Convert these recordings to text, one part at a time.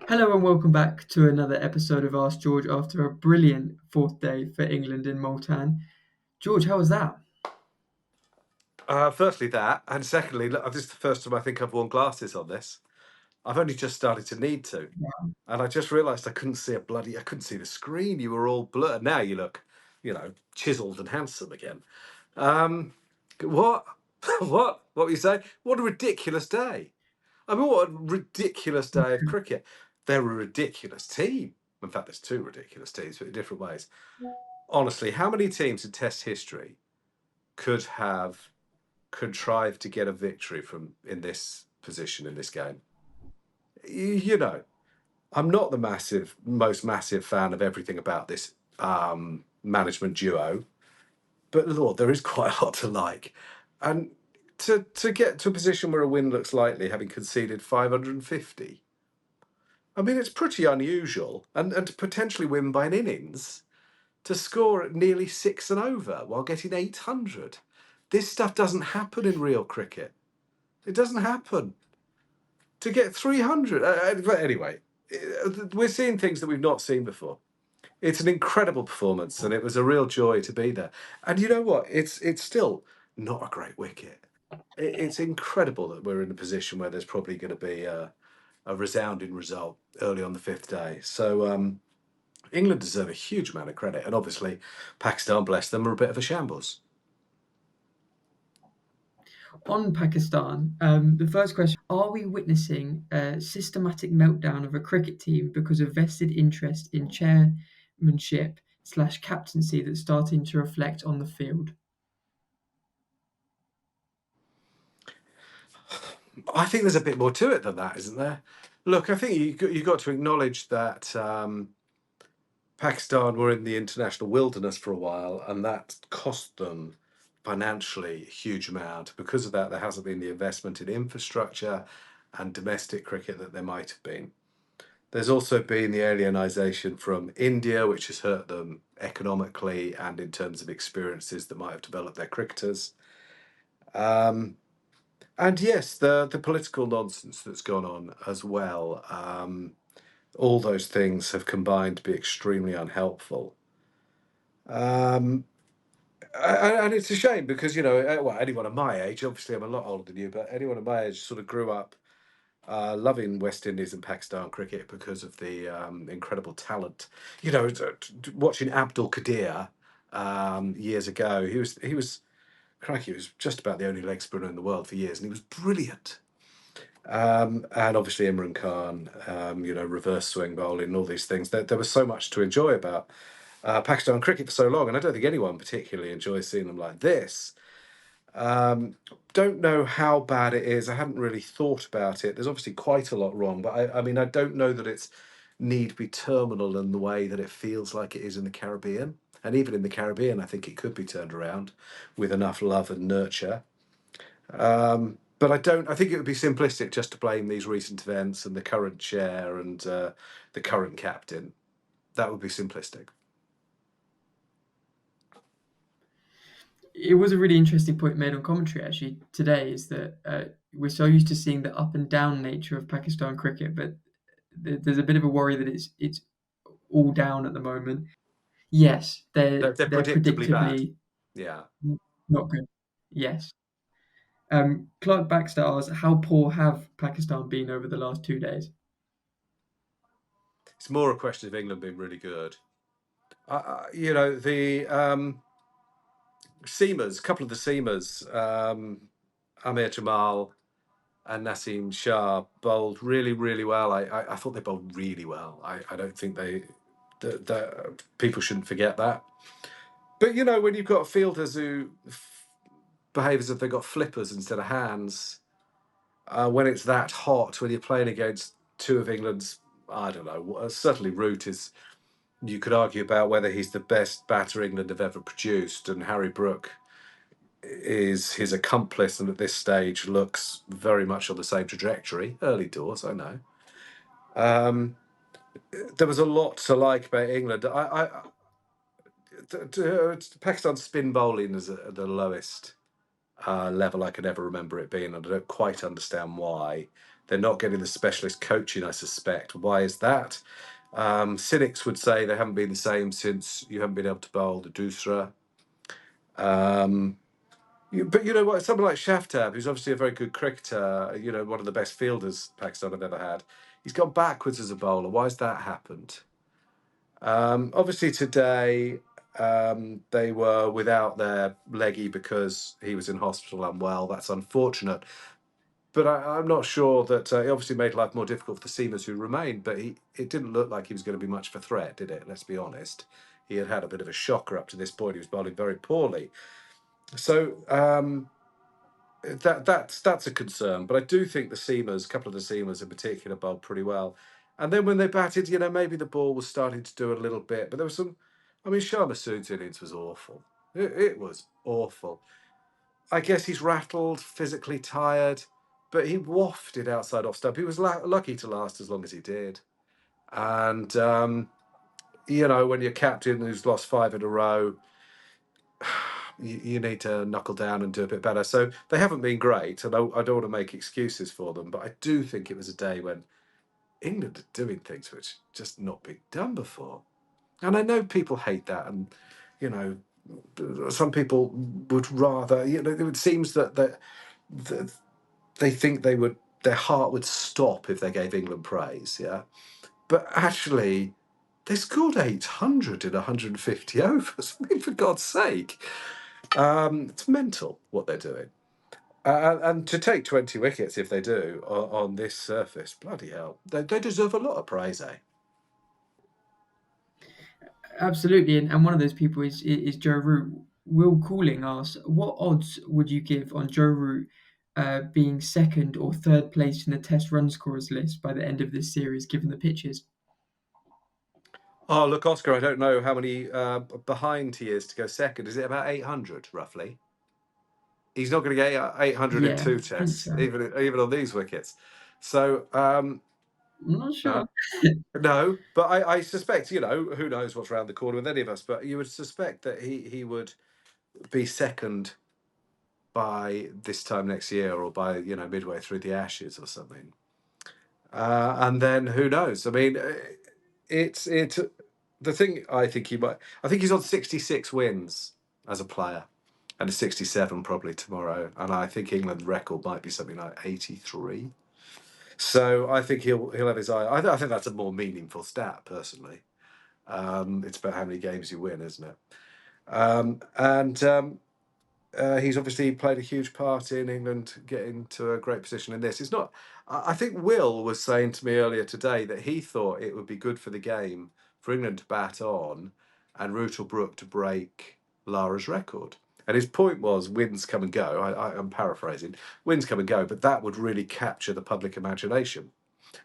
Hello and welcome back to another episode of Ask George after a brilliant fourth day for England in Multan. George, how was that? Firstly, that, and secondly, look, this is the first time I think I've worn glasses on this. I've only just started to need to, and I just realised I couldn't see the screen. You were all blurred. Now you look, chiselled and handsome again. Um, what, what were you saying? What a ridiculous day! I mean, what a ridiculous day of cricket. They're a ridiculous team. In fact, there's two ridiculous teams, but in different ways. Honestly, how many teams in Test history could have contrived to get a victory from in this position in this game? You know, I'm not the most massive fan of everything about this management duo, but Lord, there is quite a lot to like. And to get to a position where a win looks likely, having conceded 550, I mean, it's pretty unusual. And to potentially win by an innings, to score at nearly six and over while getting 800. This stuff doesn't happen in real cricket. It doesn't happen. To get 300. But anyway, we're seeing things that we've not seen before. It's an incredible performance, and it was a real joy to be there. And you know what? It's still not a great wicket. It's incredible that we're in a position where there's probably going to be a resounding result early on the fifth day. So England deserve a huge amount of credit, and obviously Pakistan, bless them, are a bit of a shambles. On Pakistan, the first question: are we witnessing a systematic meltdown of a cricket team because of vested interest in chairmanship/captaincy that's starting to reflect on the field? I think there's a bit more to it than that, isn't there? Look, I think you got to acknowledge that Pakistan were in the international wilderness for a while, and that cost them financially a huge amount. Because of that, there hasn't been the investment in infrastructure and domestic cricket that there might have been. There's also been the alienization from India, which has hurt them economically and in terms of experiences that might have developed their cricketers. Um, and yes, the political nonsense that's gone on as well. All those things have combined to be extremely unhelpful. Um, and it's a shame because, well, anyone of my age, obviously I'm a lot older than you, but anyone of my age sort of grew up loving West Indies and Pakistan cricket because of the incredible talent. Watching Abdul Qadir years ago, crikey, he was just about the only leg spinner in the world for years, and he was brilliant. And obviously Imran Khan, reverse swing bowling and all these things. There was so much to enjoy about Pakistan cricket for so long, and I don't think anyone particularly enjoys seeing them like this. Don't know how bad it is. I hadn't really thought about it. There's obviously quite a lot wrong, but I mean, I don't know that it's need be terminal in the way that it feels like it is in the Caribbean. And even in the Caribbean, I think it could be turned around with enough love and nurture. But I don't. I think it would be simplistic just to blame these recent events and the current chair and the current captain. That would be simplistic. It was a really interesting point made on commentary actually today is that we're so used to seeing the up and down nature of Pakistan cricket, but there's a bit of a worry that it's all down at the moment. Yes, They're they're predictably bad. predictably Yeah. not good. Yes. Clark Baxter asks, how poor have Pakistan been over the last 2 days? It's more a question of England being really good. The seamers, a couple of the seamers, Amir Jamal and Naseem Shah bowled really, really well. I thought they bowled really well. I don't think people shouldn't forget that. But when you've got fielders who behave as if they've got flippers instead of hands, when it's that hot, when you're playing against two of England's, I don't know, certainly Root is. You could argue about whether he's the best batter England have ever produced, and Harry Brook is his accomplice, and at this stage looks very much on the same trajectory. Early doors, I know. Um, there was a lot to like about England. Pakistan's spin bowling is at the lowest level I could ever remember it being, and I don't quite understand why. They're not getting the specialist coaching, I suspect. Why is that? Cynics would say they haven't been the same since you haven't been able to bowl the Doosra. But you know what? Someone like Shaftab, who's obviously a very good cricketer, one of the best fielders Pakistan have ever had, he's gone backwards as a bowler. Why has that happened? Obviously, today they were without their leggy because he was in hospital unwell. That's unfortunate. But I'm not sure that it obviously made life more difficult for the seamers who remained. But it didn't look like he was going to be much of a threat, did it? Let's be honest. He had had a bit of a shocker up to this point. He was bowling very poorly. So that's a concern. But I do think the seamers, a couple of the seamers in particular, bowled pretty well. And then when they batted, maybe the ball was starting to do a little bit. But there was some. I mean, Shah Massoud's innings was awful. It was awful. I guess he's rattled, physically tired, but he wafted outside off stump. He was lucky to last as long as he did. And when you're captain who's lost 5 in a row, you need to knuckle down and do a bit better. So they haven't been great, and I don't want to make excuses for them, but I do think it was a day when England are doing things which just not been done before. And I know people hate that, and you know, some people would rather. It seems that they think their heart would stop if they gave England praise. Yeah, but actually, they scored 800 in 150 overs. I mean, for God's sake. It's mental what they're doing. And to take 20 wickets, if they do, on this surface, bloody hell, they deserve a lot of praise, eh? Absolutely, and one of those people is Joe Root. Will Cooling asks, what odds would you give on Joe Root being second or third place in the Test run scorers list by the end of this series, given the pitches? Oh, look, Oscar, I don't know how many behind he is to go second. Is it about 800, roughly? He's not going to get 800 in Yeah, two I think tests, so. even on these wickets. So, I'm not no, sure. no, but I suspect, who knows what's around the corner with any of us, but you would suspect that he would be second by this time next year, or by midway through the Ashes or something. And then who knows? I mean, it's the thing. I think he might. I think he's on 66 wins as a player, and a 67 probably tomorrow. And I think England's record might be something like 83. So I think he'll have his eye. I think that's a more meaningful stat personally. It's about how many games you win, isn't it? And he's obviously played a huge part in England getting to a great position in this. It's not. I think Will was saying to me earlier today that he thought it would be good for the game for England to bat on and Brooke to break Lara's record. And his point was wins come and go. I'm paraphrasing. Wins come and go, but that would really capture the public imagination.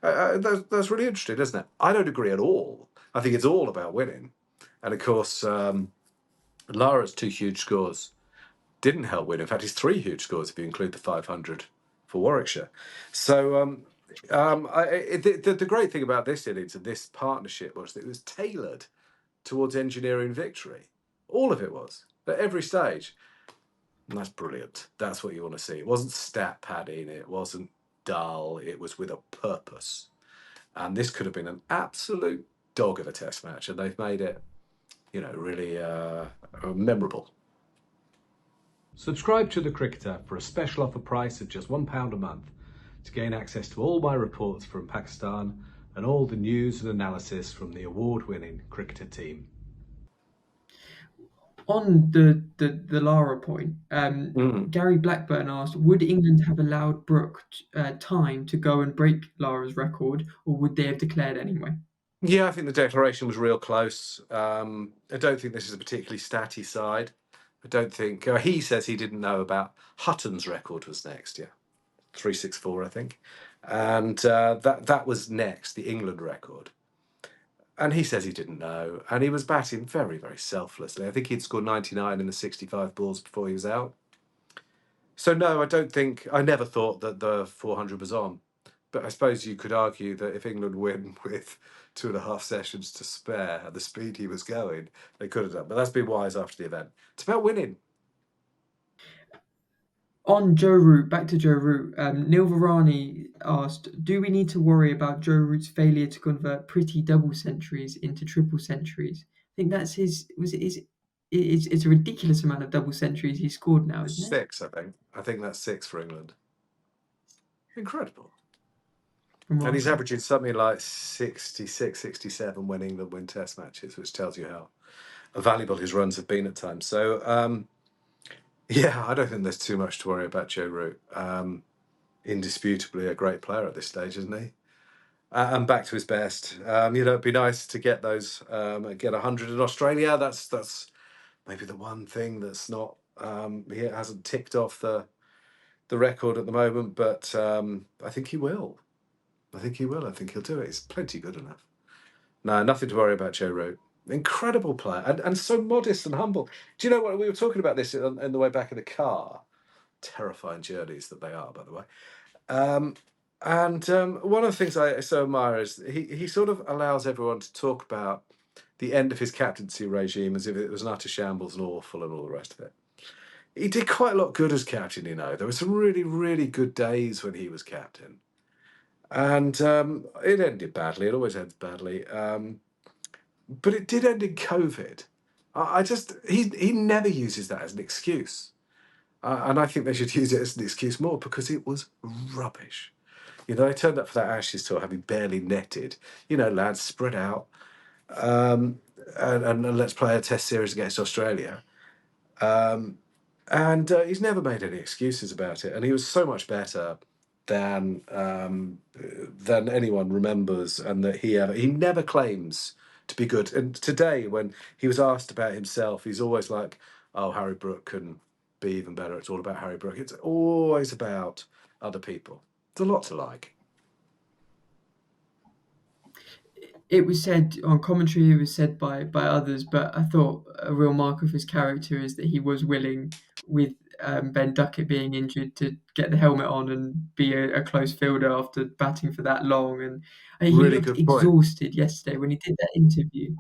That's really interesting, isn't it? I don't agree at all. I think it's all about winning. And of course, Lara's 2 huge scores didn't help win. In fact, it's 3 huge scores if you include the 500 for Warwickshire. So the great thing about this innings and this partnership was that it was tailored towards engineering victory. All of it was at every stage. And that's brilliant. That's what you want to see. It wasn't stat padding. It wasn't dull. It was with a purpose. And this could have been an absolute dog of a test match, and they've made it, really memorable. Subscribe to The Cricketer for a special offer price of just £1 a month to gain access to all my reports from Pakistan and all the news and analysis from the award-winning cricketer team. On the Lara point, Mm. Gary Blackburn asked, would England have allowed Brooke time to go and break Lara's record, or would they have declared anyway? Yeah, I think the declaration was real close. I don't think this is a particularly statty side. I don't think he says he didn't know about Hutton's record was next. Yeah, 364, I think, and that was next, the England record. And he says he didn't know, and he was batting very, very selflessly. I think he'd scored 99 in the 65 balls before he was out. So no, I never thought that the 400 was on. But I suppose you could argue that if England win with 2.5 sessions to spare at the speed he was going, they could have done. But that's been wise after the event. It's about winning. On Joe Root, back to Joe Root, Neil Varani asked, "Do we need to worry about Joe Root's failure to convert pretty double centuries into triple centuries?" I think that's his. Was it? Is it's a ridiculous amount of double centuries he's scored now, isn't it? 6, I think. I think that's 6 for England. Incredible. And he's Remarkable. averaging something like 66, 67 when England win test matches, which tells you how valuable his runs have been at times. So, yeah, I don't think there's too much to worry about Joe Root. Indisputably a great player at this stage, isn't he? And back to his best. It'd be nice to get those, get 100 in Australia. That's maybe the one thing that's not, he hasn't ticked off the record at the moment, but I think he will. I think he will. I think he'll do it. He's plenty good enough. No, nothing to worry about, Joe Root. Incredible player and so modest and humble. Do you know what? We were talking about this in the way back in the car. Terrifying journeys that they are, by the way. Um, and one of the things I so admire is he sort of allows everyone to talk about the end of his captaincy regime as if it was an utter shambles and awful and all the rest of it. He did quite a lot good as captain, you know. There were some really, really good days when he was captain. And it ended badly. It always ends badly. But it did end in COVID. I just he never uses that as an excuse, and I think they should use it as an excuse more because it was rubbish. You know, they turned up for that Ashes tour having barely netted. You know, lads, spread out, um, and let's play a Test series against Australia. Um, and he's never made any excuses about it. And he was so much better than anyone remembers, and that he never claims to be good. And today, when he was asked about himself, he's always like, "Oh, Harry Brook can be even better. It's all about Harry Brook. It's always about other people." It's a lot to like. It was said on commentary, it was said by others, but I thought a real mark of his character is that he was willing, with Ben Duckett being injured, to get the helmet on and be a close fielder after batting for that long. And he Really looked good point. exhausted yesterday when he did that interview.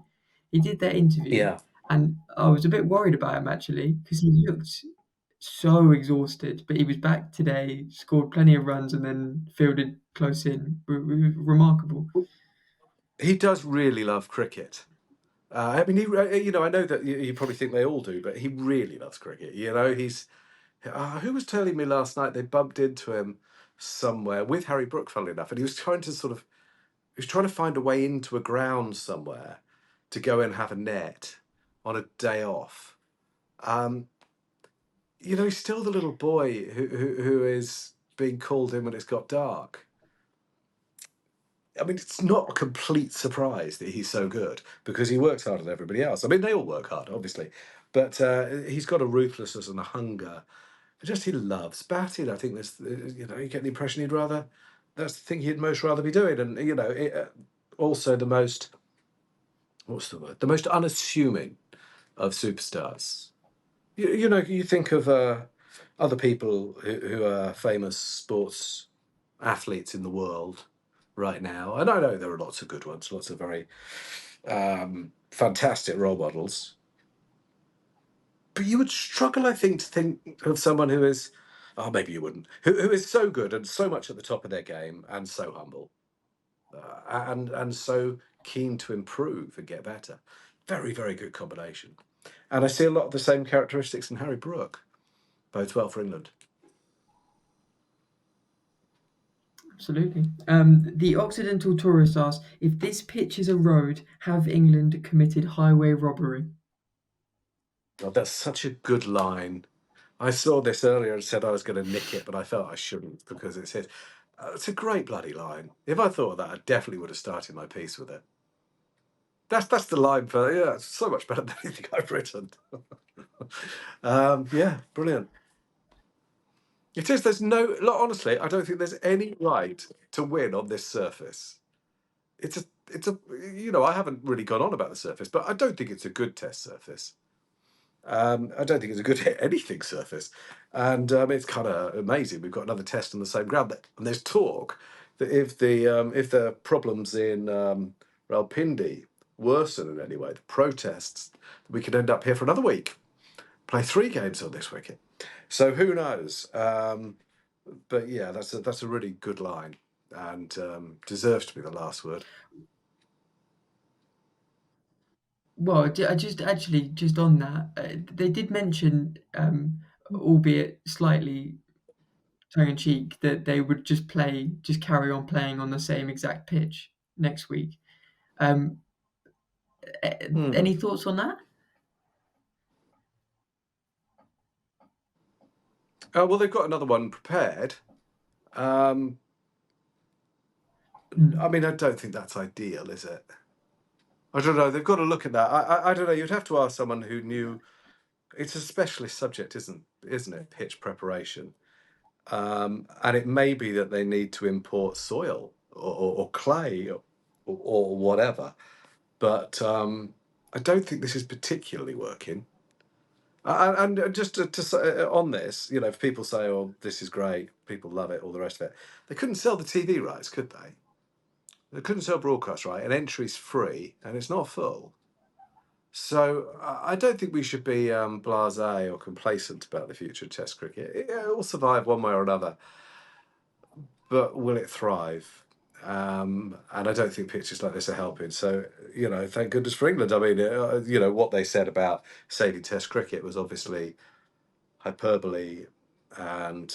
He did that interview, Yeah. and I was a bit worried about him actually because he looked so exhausted. But he was back today, scored plenty of runs, and then fielded close in. Remarkable. He does really love cricket. I mean, I know that you probably think they all do, but he really loves cricket. You know, who was telling me last night they bumped into him somewhere with Harry Brook, funnily enough, and he was trying to find a way into a ground somewhere to go and have a net on a day off. Um, he's still the little boy who is being called in when it's got dark. I mean, it's not a complete surprise that he's so good because he works harder than everybody else. I mean, they all work hard, obviously, but he's got a ruthlessness and a hunger. Just he loves batting. I think you get the impression that's the thing he'd most rather be doing. And, also the most, what's the word? The most unassuming of superstars. You think of other people who are famous sports athletes in the world right now. And I know there are lots of good ones, lots of very fantastic role models. But you would struggle, I think, to think of someone who is, oh, maybe you wouldn't, who is so good and so much at the top of their game and so humble and so keen to improve and get better. Very, very good combination. And I see a lot of the same characteristics in Harry Brook. Bodes well for England. Absolutely. The Occidental Tourist asks, if this pitch is a road, have England committed highway robbery? Oh, that's such a good line. I saw this earlier and said I was going to nick it, but I felt I shouldn't because it says, it's a great bloody line. If I thought of that, I definitely would have started my piece with it. That's the line for, yeah, it's so much better than anything I've written. Yeah, brilliant. It is. There's no, honestly, I don't think there's any right to win on this surface. It's a, I haven't really gone on about the surface, but I don't think it's a good test surface. I don't think it's a good anything surface, and it's kind of amazing. We've got another test on the same ground, and there's talk that if the problems in Rawalpindi worsen in any way, the protests, we could end up here for another week. Play 3 games on this wicket. So who knows? But yeah, that's a really good line, and deserves to be the last word. Well, I just actually just on that, they did mention, albeit slightly tongue in cheek, that they would just carry on playing on the same exact pitch next week. Um, Hmm. any thoughts on that? Oh well, they've got another one prepared. Um, I Mm. mean, I don't think that's ideal, is it? I don't know. They've got to look at that. I don't know. You'd have to ask someone who knew. It's a specialist subject, isn't it? Pitch preparation, and it may be that they need to import soil or clay or whatever. But I don't think this is particularly working. And just to say on this, you know, if people say, "Oh, this is great," people love it, all the rest of it, they couldn't sell the TV rights, could they? They couldn't sell broadcast right, and entry's free, and it's not full. So I don't think we should be blasé or complacent about the future of Test cricket. It will survive one way or another, but will it thrive? And I don't think pitches like this are helping. So you know, thank goodness for England. I mean, you know what they said about saving Test cricket was obviously hyperbole and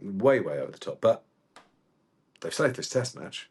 way over the top, but they've saved this Test match.